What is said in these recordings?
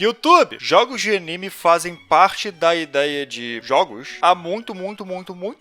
YouTube! Jogos de anime fazem parte da ideia de jogos há muito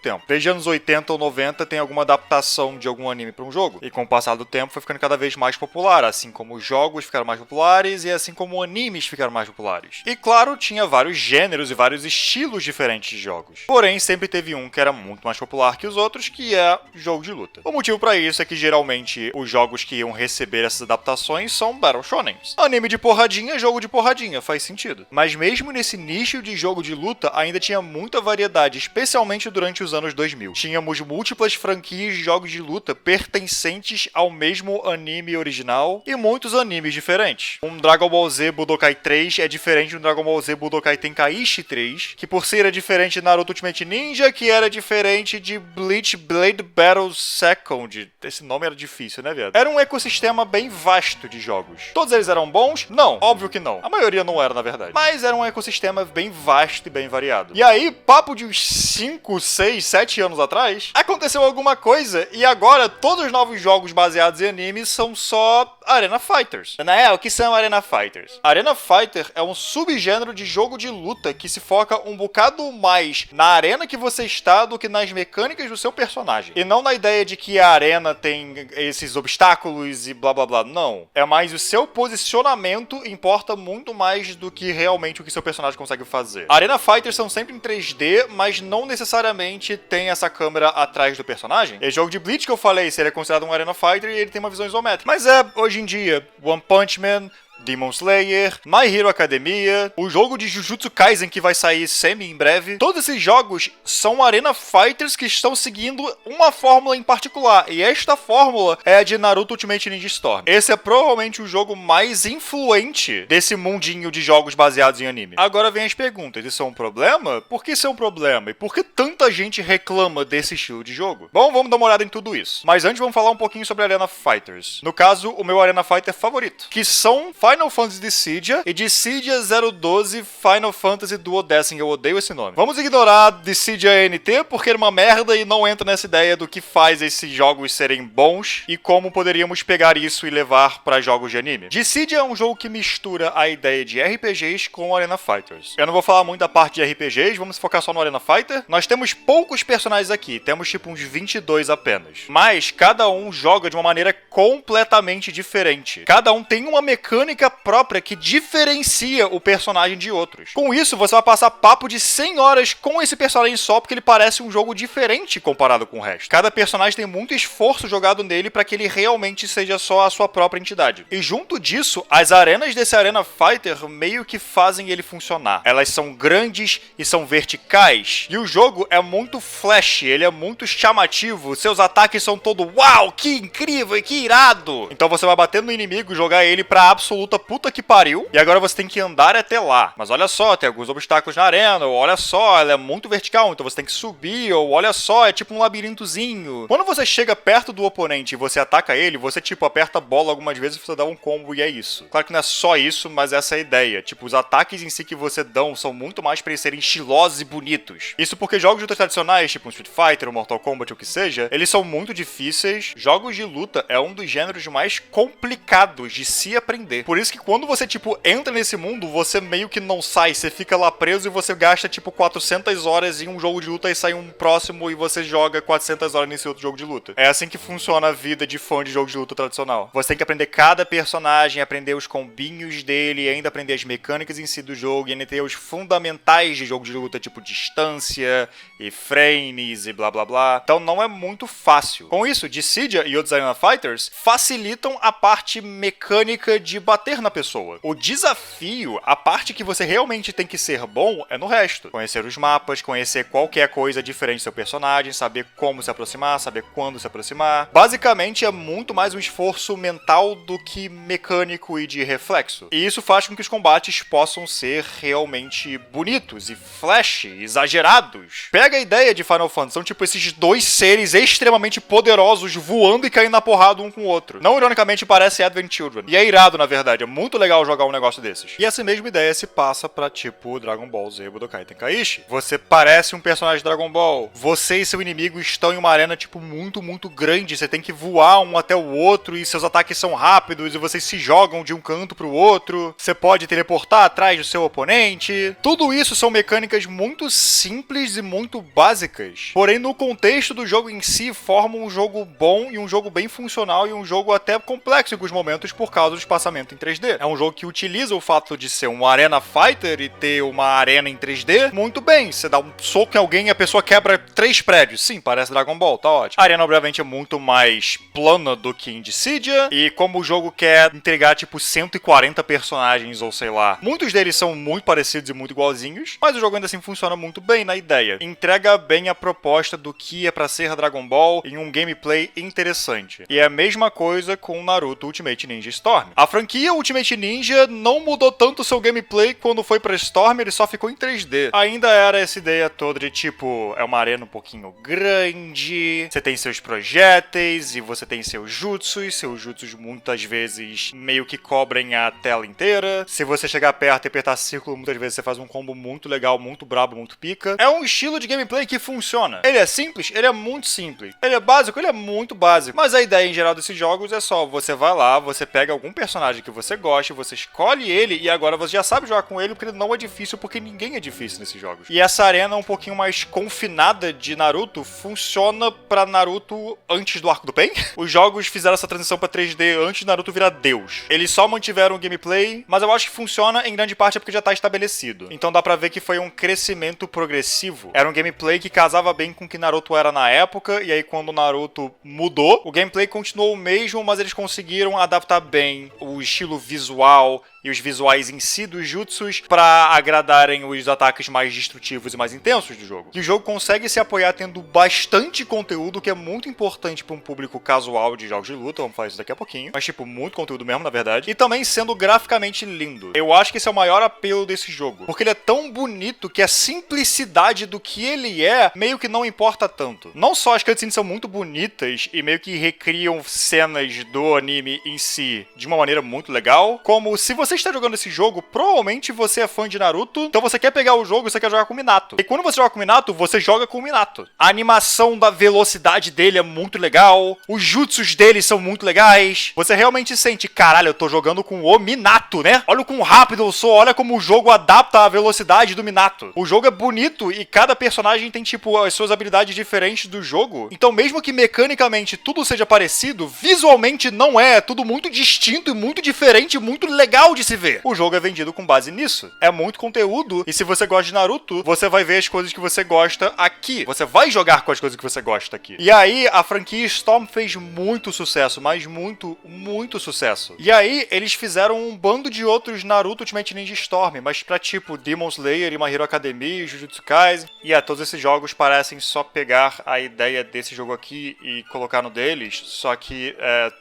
tempo. Desde anos 80 ou 90 tem alguma adaptação de algum anime para um jogo. E com o passar do tempo foi ficando cada vez mais popular, assim como os jogos ficaram mais populares e assim como animes ficaram mais populares. E claro, tinha vários gêneros e vários estilos diferentes de jogos. Porém, sempre teve um que era muito mais popular que os outros, que é jogo de luta. O motivo para isso é que geralmente os jogos que iam receber essas adaptações são Battle Shonens. Anime de porradinha, jogo de porradinha, faz sentido. Mas mesmo nesse nicho de jogo de luta, ainda tinha muita variedade, especialmente durante os anos 2000. Tínhamos múltiplas franquias de jogos de luta pertencentes ao mesmo anime original e muitos animes diferentes. Um Dragon Ball Z Budokai 3 é diferente do Dragon Ball Z Budokai Tenkaichi 3, que por ser diferente de Naruto Ultimate Ninja, que era diferente de Bleach Blade Battle Second. Esse nome era difícil, né, viado? Era um ecossistema bem vasto de jogos. Todos eles eram bons? Não, óbvio que não. A maioria não era, na verdade. Mas era um ecossistema bem vasto e bem variado. E aí, papo de uns 5, 6, 7 anos atrás, aconteceu alguma coisa e agora todos os novos jogos baseados em anime são só Arena Fighters. O que são Arena Fighters? Arena Fighter é um subgênero de jogo de luta que se foca um bocado mais na arena que você está do que nas mecânicas do seu personagem. E não na ideia de que a arena tem esses obstáculos e blá blá blá. Não. É mais o seu posicionamento importa muito mais do que realmente o que seu personagem consegue fazer. Arena Fighters são sempre em 3D, mas não necessariamente tem essa câmera atrás do personagem. Esse jogo de Bleach que eu falei seria considerado um Arena Fighter e ele tem uma visão isométrica. Mas hoje em dia, One Punch Man, Demon Slayer, My Hero Academia, o jogo de Jujutsu Kaisen que vai sair semi em breve. Todos esses jogos são Arena Fighters que estão seguindo uma fórmula em particular. E esta fórmula é a de Naruto Ultimate Ninja Storm. Esse é provavelmente o jogo mais influente desse mundinho de jogos baseados em anime. Agora vem as perguntas. Isso é um problema? Por que isso é um problema? E por que tanta gente reclama desse estilo de jogo? Bom, vamos dar uma olhada em tudo isso. Mas antes vamos falar um pouquinho sobre Arena Fighters. No caso, o meu Arena Fighter favorito, que são Final Fantasy Dissidia e Dissidia 012 Final Fantasy Duodecim. Eu odeio esse nome. Vamos ignorar Dissidia NT porque é uma merda e não entra nessa ideia do que faz esses jogos serem bons e como poderíamos pegar isso e levar para jogos de anime. Dissidia é um jogo que mistura a ideia de RPGs com Arena Fighters. Eu não vou falar muito da parte de RPGs, vamos focar só no Arena Fighter. Nós temos poucos personagens aqui, temos tipo uns 22 apenas. Mas cada um joga de uma maneira completamente diferente. Cada um tem uma mecânica própria que diferencia o personagem de outros. Com isso, você vai passar papo de 100 horas com esse personagem só, porque ele parece um jogo diferente comparado com o resto. Cada personagem tem muito esforço jogado nele para que ele realmente seja só a sua própria entidade. E junto disso, as arenas desse Arena Fighter meio que fazem ele funcionar. Elas são grandes e são verticais. E o jogo é muito flash, ele é muito chamativo. Seus ataques são todo uau, que incrível e que irado. Então você vai bater no inimigo e jogar ele pra absoluta puta que pariu, e agora você tem que andar até lá. Mas olha só, tem alguns obstáculos na arena, ou olha só, ela é muito vertical, então você tem que subir, ou olha só, é tipo um labirintozinho. Quando você chega perto do oponente e você ataca ele, você tipo aperta a bola algumas vezes e você dá um combo e é isso. Claro que não é só isso, mas essa é a ideia. Tipo, os ataques em si que você dão são muito mais pra eles serem estilosos e bonitos. Isso porque jogos de luta tradicionais, tipo um Street Fighter, um Mortal Kombat, ou o que seja, eles são muito difíceis. Jogos de luta é um dos gêneros mais complicados de se aprender. Por isso que quando você, tipo, entra nesse mundo, você meio que não sai, você fica lá preso e você gasta, tipo, 400 horas em um jogo de luta e sai um próximo e você joga 400 horas nesse outro jogo de luta. É assim que funciona a vida de fã de jogo de luta tradicional. Você tem que aprender cada personagem, aprender os combinhos dele, e ainda aprender as mecânicas em si do jogo, e ainda ter os fundamentais de jogo de luta, tipo distância e frames e blá blá blá. Então não é muito fácil. Com isso, Dissidia e outros Arena Fighters facilitam a parte mecânica de bater na pessoa. O desafio, a parte que você realmente tem que ser bom, é no resto. Conhecer os mapas, conhecer qualquer coisa diferente do seu personagem, saber como se aproximar, saber quando se aproximar. Basicamente, é muito mais um esforço mental do que mecânico e de reflexo. E isso faz com que os combates possam ser realmente bonitos e flash, exagerados. Pega a ideia de Final Fantasy, são tipo esses dois seres extremamente poderosos voando e caindo na porrada um com o outro. Não ironicamente parece Advent Children. E é irado, na verdade. verdade. É muito legal jogar um negócio desses. E essa mesma ideia se passa pra, tipo, Dragon Ball Z Budokai Tenkaichi. Você parece um personagem de Dragon Ball. Você e seu inimigo estão em uma arena, tipo, muito, muito grande. Você tem que voar um até o outro e seus ataques são rápidos e vocês se jogam de um canto pro outro. Você pode teleportar atrás do seu oponente. Tudo isso são mecânicas muito simples e muito básicas. Porém, no contexto do jogo em si, formam um jogo bom e um jogo bem funcional e um jogo até complexo em alguns momentos por causa do espaçamento em 3D. É um jogo que utiliza o fato de ser um Arena Fighter e ter uma arena em 3D muito bem. Você dá um soco em alguém e a pessoa quebra 3 prédios. Sim, parece Dragon Ball, tá ótimo. A arena, obviamente, é muito mais plana do que em Dissidia, e como o jogo quer entregar, tipo, 140 personagens, ou sei lá, muitos deles são muito parecidos e muito igualzinhos, mas o jogo ainda assim funciona muito bem na ideia. Entrega bem a proposta do que é pra ser Dragon Ball em um gameplay interessante. E é a mesma coisa com Naruto Ultimate Ninja Storm. A franquia Ultimate Ninja não mudou tanto o seu gameplay quando foi pra Storm, ele só ficou em 3D. Ainda era essa ideia toda de, tipo, é uma arena um pouquinho grande, você tem seus projéteis e você tem seus jutsus muitas vezes meio que cobrem a tela inteira. Se você chegar perto e apertar círculo, muitas vezes você faz um combo muito legal, muito brabo, muito pica. É um estilo de gameplay que funciona. Ele é simples? Ele é muito simples. Ele é básico? Ele é muito básico. Mas a ideia em geral desses jogos é só, você vai lá, você pega algum personagem que você gosta, você escolhe ele e agora você já sabe jogar com ele porque ele não é difícil, porque ninguém é difícil nesses jogos. E essa arena um pouquinho mais confinada de Naruto funciona pra Naruto antes do arco do Pain. Os jogos fizeram essa transição pra 3D antes de Naruto virar Deus. Eles só mantiveram o gameplay, mas eu acho que funciona em grande parte porque já tá estabelecido. Então dá pra ver que foi um crescimento progressivo. Era um gameplay que casava bem com o que Naruto era na época, e aí quando o Naruto mudou, o gameplay continuou o mesmo, mas eles conseguiram adaptar bem o estilo visual e os visuais em si dos jutsus pra agradarem os ataques mais destrutivos e mais intensos do jogo. E o jogo consegue se apoiar tendo bastante conteúdo, que é muito importante pra um público casual de jogos de luta, vamos falar isso daqui a pouquinho, mas tipo, muito conteúdo mesmo, na verdade, e também sendo graficamente lindo. Eu acho que esse é o maior apelo desse jogo, porque ele é tão bonito que a simplicidade do que ele é meio que não importa tanto. Não só as cutscenes são muito bonitas e meio que recriam cenas do anime em si de uma maneira muito legal, como se você está jogando esse jogo, provavelmente você é fã de Naruto, então você quer pegar o jogo e você quer jogar com o Minato. E quando você joga com o Minato, você joga com o Minato. A animação da velocidade dele é muito legal, os jutsus dele são muito legais, você realmente sente, caralho, eu tô jogando com o Minato, né? Olha o quão rápido eu sou, olha como o jogo adapta a velocidade do Minato. O jogo é bonito e cada personagem tem, tipo, as suas habilidades diferentes do jogo, então mesmo que mecanicamente tudo seja parecido, visualmente não é tudo muito distinto e muito diferente, muito legal de se ver. O jogo é vendido com base nisso. É muito conteúdo, e se você gosta de Naruto, você vai ver as coisas que você gosta aqui. Você vai jogar com as coisas que você gosta aqui. E aí, a franquia Storm fez muito sucesso, mas muito, muito sucesso. E aí, eles fizeram um bando de outros Naruto Ultimate Ninja Storm, mas pra tipo Demon Slayer e My Hero Academia, Jujutsu Kaisen. E todos esses jogos parecem só pegar a ideia desse jogo aqui e colocar no deles, só que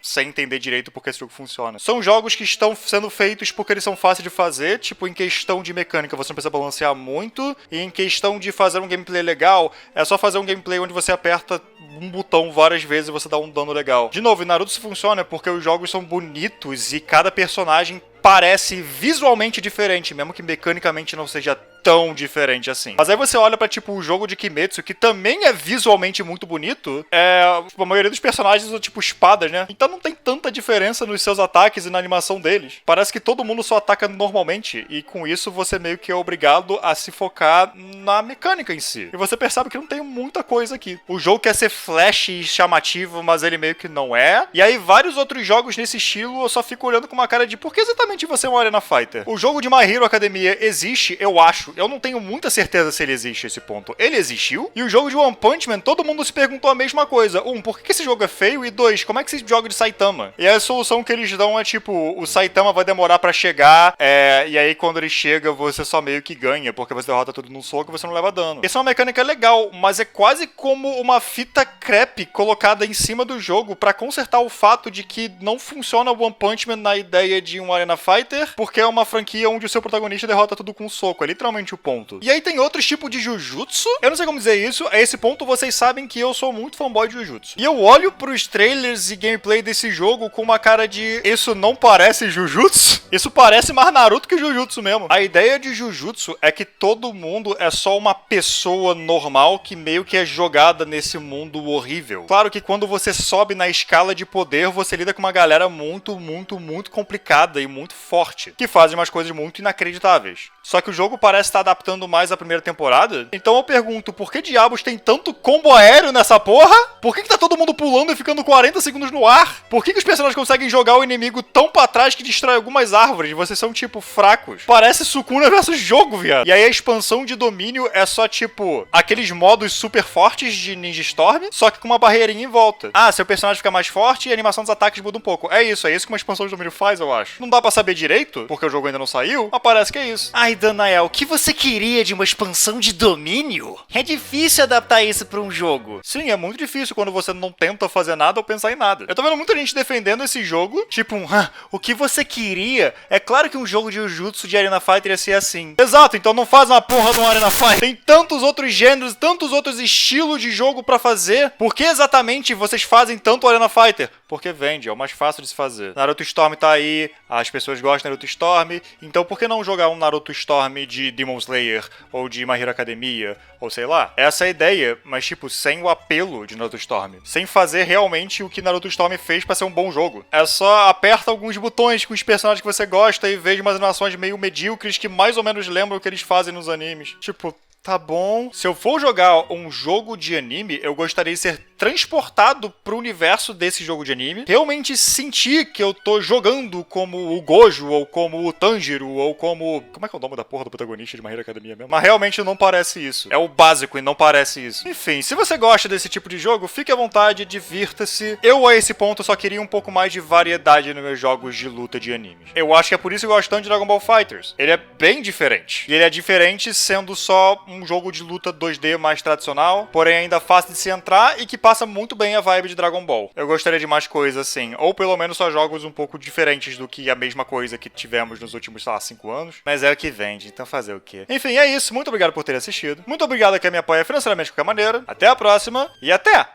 sem entender direito porque esse jogo funciona. São jogos que estão sendo feitos porque eles são fáceis de fazer, tipo, em questão de mecânica você não precisa balancear muito, e em questão de fazer um gameplay legal, é só fazer um gameplay onde você aperta um botão várias vezes e você dá um dano legal. De novo, em Naruto isso funciona porque os jogos são bonitos e cada personagem parece visualmente diferente, mesmo que mecanicamente não seja tão diferente assim. Mas aí você olha pra, tipo, o jogo de Kimetsu, que também é visualmente muito bonito, tipo, a maioria dos personagens são, tipo, espadas, né? Então não tem tanta diferença nos seus ataques e na animação deles. Parece que todo mundo só ataca normalmente, e com isso você meio que é obrigado a se focar na mecânica em si. E você percebe que não tem muita coisa aqui. O jogo quer ser flash e chamativo, mas ele meio que não é. E aí vários outros jogos nesse estilo eu só fico olhando com uma cara de por que exatamente você é um Arena Fighter? O jogo de My Hero Academia existe, eu acho. Eu não tenho muita certeza se ele existe a esse ponto. Ele existiu. E o jogo de One Punch Man, todo mundo se perguntou a mesma coisa. Por que esse jogo é feio? E 2, como é que se joga de Saitama? E a solução que eles dão é tipo, o Saitama vai demorar pra chegar, e aí quando ele chega, você só meio que ganha, porque você derrota tudo num soco e você não leva dano. Essa é uma mecânica legal, mas é quase como uma fita crepe colocada em cima do jogo pra consertar o fato de que não funciona o One Punch Man na ideia de um Arena Fighter porque é uma franquia onde o seu protagonista derrota tudo com um soco. É literalmente o ponto. E aí tem outros tipos de Jujutsu. Eu não sei como dizer isso. A esse ponto vocês sabem que eu sou muito fanboy de Jujutsu. E eu olho pros trailers e gameplay desse jogo com uma cara de... Isso não parece Jujutsu? Isso parece mais Naruto que Jujutsu mesmo. A ideia de Jujutsu é que todo mundo é só uma pessoa normal que meio que é jogada nesse mundo horrível. Claro que quando você sobe na escala de poder, você lida com uma galera muito, muito, muito complicada e muito forte, que fazem umas coisas muito inacreditáveis. Só que o jogo parece estar adaptando mais à primeira temporada. Então eu pergunto, por que diabos tem tanto combo aéreo nessa porra? Por que tá todo mundo pulando e ficando 40 segundos no ar? Por que os personagens conseguem jogar o inimigo tão pra trás que destrói algumas árvores? Vocês são, tipo, fracos. Parece Sukuna versus jogo, viado. E aí a expansão de domínio é só, tipo, aqueles modos super fortes de Ninja Storm, só que com uma barreirinha em volta. Ah, seu personagem fica mais forte e a animação dos ataques muda um pouco. É isso que uma expansão de domínio faz, eu acho. Não dá pra saber direito, porque o jogo ainda não saiu, mas parece que é isso. Ai, Danael, o que você queria de uma expansão de domínio? É difícil adaptar isso pra um jogo. Sim, é muito difícil quando você não tenta fazer nada ou pensar em nada. Eu tô vendo muita gente defendendo esse jogo, tipo, o que você queria? É claro que um jogo de Jujutsu de Arena Fighter ia ser assim. Exato, então não faz uma porra de uma Arena Fighter. Tem tantos outros gêneros, tantos outros estilos de jogo pra fazer. Por que exatamente vocês fazem tanto Arena Fighter? Porque vende, é o mais fácil de se fazer. Naruto Storm tá aí, as pessoas gostam de Naruto Storm, então por que não jogar um Naruto Storm de Demon Slayer, ou de My Hero Academia, ou sei lá? Essa é a ideia, mas tipo, sem o apelo de Naruto Storm. Sem fazer realmente o que Naruto Storm fez pra ser um bom jogo. É só aperta alguns botões com os personagens que você gosta e veja umas animações meio medíocres que mais ou menos lembram o que eles fazem nos animes. Tipo... Tá bom. Se eu for jogar um jogo de anime, eu gostaria de ser transportado pro universo desse jogo de anime. Realmente sentir que eu tô jogando como o Gojo, ou como o Tanjiro, ou como... Como é que é o nome da porra do protagonista de My Hero Academia mesmo? Mas realmente não parece isso. É o básico e não parece isso. Enfim, se você gosta desse tipo de jogo, fique à vontade, divirta-se. Eu, a esse ponto, só queria um pouco mais de variedade nos meus jogos de luta de animes. Eu acho que é por isso que eu gosto tanto de Dragon Ball FighterZ. Ele é bem diferente. E ele é diferente sendo só um jogo de luta 2D mais tradicional, porém ainda fácil de se entrar e que passa muito bem a vibe de Dragon Ball. Eu gostaria de mais coisas assim, ou pelo menos só jogos um pouco diferentes do que a mesma coisa que tivemos nos últimos, sei lá, 5 anos, mas é o que vende, então fazer o quê? Enfim, é isso, muito obrigado por ter assistido, muito obrigado a quem me apoia financeiramente de qualquer maneira, até a próxima e até!